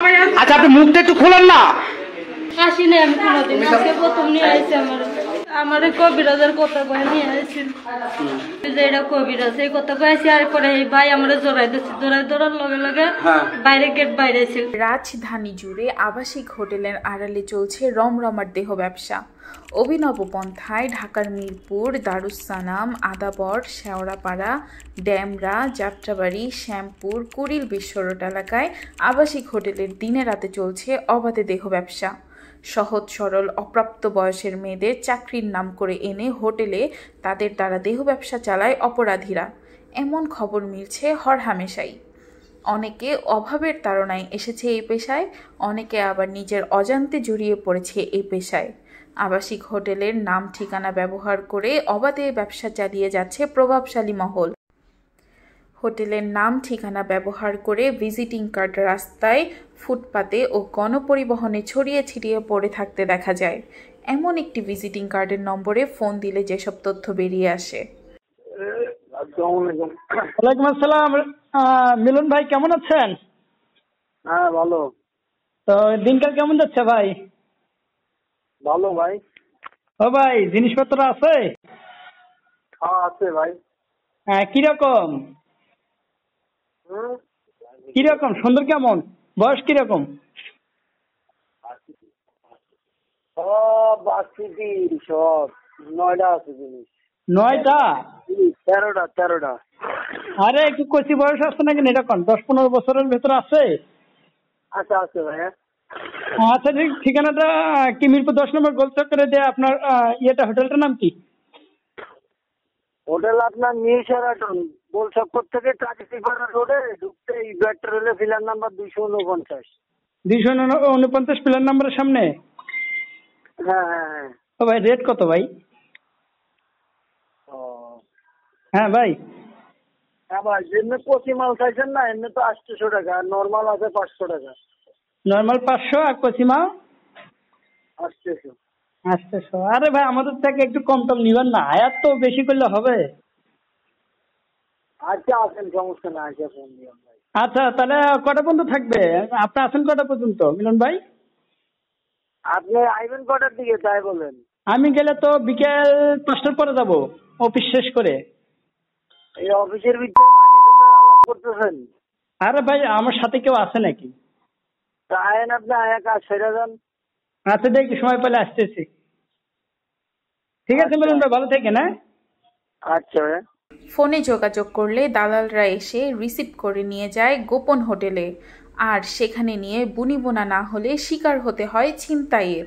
আচ্ছা আপনি মুখটা একটু খোলেন না। আসি না আমি কোনোদিন, আজকে প্রথম নিয়ে আইছি। আমার কবিরাজের কথা কয়ে নিয়ে আইছি যে এটা কবিরাজ, এই কথা কয়েছি। আর পরে এই ভাই আমার জোড়াই দিচ্ছে, জোড়াই ধরার লগে লগে বাইরে গেট বাইরে ছিল। রাজধানী জুড়ে আবাসিক হোটেলের আড়ালে চলছে রমরমার দেহ ব্যবসা। অভিনব পন্থায় ঢাকার মিরপুর, দারুসালাম, আদাবর, শেওড়াপাড়া, ড্যামরা, যাত্রাবাড়ি, শ্যামপুর, কুড়িল বিশ্ব রোড এলাকায় আবাসিক হোটেলের দিনে রাতে চলছে অবাধে দেহ ব্যবসা। সহজ সরল অপ্রাপ্ত বয়সের মেয়েদের চাকরির নাম করে এনে হোটেলে তাদের দ্বারা দেহ ব্যবসা চালায় অপরাধীরা, এমন খবর মিলছে হরহামেশাই। অনেকে অভাবের তাড়নায় এসেছে এই পেশায়, অনেকে আবার নিজের অজান্তে জড়িয়ে পড়েছে এই পেশায়। আবাসিক হোটেলের নাম ঠিকানা ব্যবহার করে অবাধে ব্যবসা চালিয়ে যাচ্ছে প্রভাবশালী মহল। হোটেলের নাম ঠিকানা ব্যবহার করে ভিজিটিং কার্ড রাস্তায়, ফুটপাতে ও গণপরিবহনে ছড়িয়ে ছিটিয়ে পড়ে থাকতে দেখা যায়। এমন একটি ভিজিটিং কার্ডের নম্বরে ফোন দিলে যেসব তথ্য বেরিয়ে আসে। ওয়ালাইকুম আসসালাম। মিলন ভাই কেমন আছেন? হ্যাঁ ভালো। তো দিনকাল কেমন যাচ্ছে ভাই? ভালো ভাই। ও ভাই জিনিসপত্র আছে? হ্যাঁ আছে ভাই। হ্যাঁ কিরকম কিরকম সুন্দর কেমন? বয়স কিরকম? সব বাস্তিটি সব 9টা আছে জিনিস। 9টা? 13টা। আরে একটু কচি বয়স আছে নাকি এরকম 10-15 বছরের ভেতরে আছে? আচ্ছা আছে ভাইয়া। আচ্ছা ঠিক, ঠিকানাটা কি মিরপুর 10 নম্বর গোলচক্করে যে আপনার ইয়েটা হোটেলটার নাম কি? হোটেল আপনার নিউ শেরাটন, গোলচক্কর থেকে কাজীপাড়া রোডে ঢুকতে ব্যাটার রেলে ফিলার নাম্বার 249। 249 পিলার নাম্বারের সামনে? হ্যাঁ হ্যাঁ হ্যাঁ। ও ভাই রেট কত ভাই? ও হ্যাঁ ভাই। হ্যাঁ ভাই, যেমনি কচি মাল চাইছেন না এমনি তো 800 টাকা, আর নর্মাল আছে 500 টাকা। নর্মাল 500 আর কচিমা 800। 800। আরে ভাই আমাদের থেকে একটু কম টম নিবেন না, আয়াত তো বেশি করলে হবে। আচ্ছা আসেন, সমস্যা না, আচ্ছা ফোন দিও ভাই। আচ্ছা তাহলে কটা পর্যন্ত থাকবে? আপনি আসেন কটা পর্যন্ত মিলন ভাই? আপনি আইবেন কটার দিকে তাই বলেন? আমি গেলে তো বিকেল 5টার পরে যাব, অফিস শেষ করে। এই অফিসের ভিতরে মাঝে সাথে আলাপ করতেছেন? আরে ভাই আমার সাথে কেউ আছে নাকি? তা আয়েন, আপনি আয়া কাজ সেরে যান। আচ্ছা দেখি সময় পেলে আসতেছি। ঠিক আছে মিলন ভাই, ভালো থাকেন। হ্যাঁ আচ্ছা ভাইয়া। ফোনে যোগাযোগ করলে দালালরা এসে রিসিভ করে নিয়ে যায় গোপন হোটেলে, আর সেখানে নিয়ে বুনিবোনা না হলে শিকার হতে হয় ছিনতাইয়ের।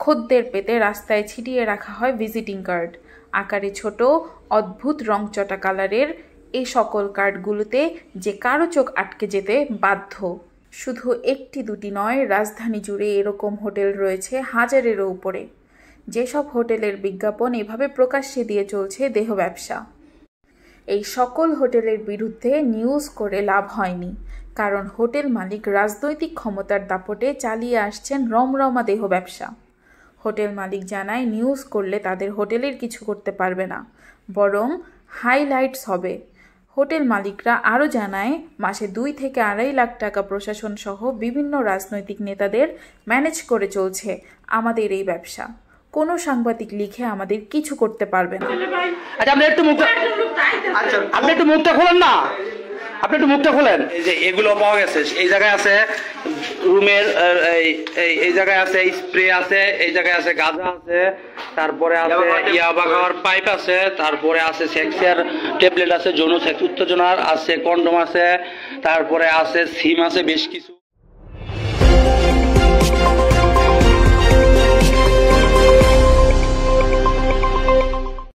খদ্দের পেতে রাস্তায় ছিটিয়ে রাখা হয় ভিজিটিং কার্ড, আকারে ছোট, অদ্ভুত রংচটা কালারের। এই সকল কার্ডগুলোতে যে কারো চোখ আটকে যেতে বাধ্য। শুধু একটি দুটি নয়, রাজধানী জুড়ে এরকম হোটেল রয়েছে হাজারেরও উপরে। যেসব হোটেলের বিজ্ঞাপন এভাবে প্রকাশ্যে দিয়ে চলছে দেহ ব্যবসা। এই সকল হোটেলের বিরুদ্ধে নিউজ করে লাভ হয়নি, কারণ হোটেল মালিক রাজনৈতিক ক্ষমতার দাপটে চালিয়ে আসছেন রমরমা দেহ ব্যবসা। হোটেল মালিক জানায় নিউজ করলে তাদের হোটেলের কিছু করতে পারবে না, বরং হাইলাইটস হবে। হোটেল মালিকরা আরও জানায় মাসে 2 থেকে 2.5 লাখ টাকা প্রশাসন সহ বিভিন্ন রাজনৈতিক নেতাদের ম্যানেজ করে চলছে আমাদের এই ব্যবসা। কোনো সাংবাদিক লিখে আমাদের কিছু করতে পারবে না। আচ্ছা আপনি একটু মুখটা খোলেন না। আপনি একটু মুখটা খোলেন। এই যে এগুলো পাওয়া গেছে, এই জায়গায় আছে রুমের, এই জায়গায় আছে স্প্রে আছে, এই জায়গায় আছে গাঁজা আছে, তারপরে আছে ইয়াবা খাওয়ার পাইপ আছে, তারপরে আছে সেক্সের ট্যাবলেট আছে, যৌন সেক্স উত্তেজনার আছে, কন্ডোম আছে, তারপরে আছে সিম আছে, বেশ কিছু।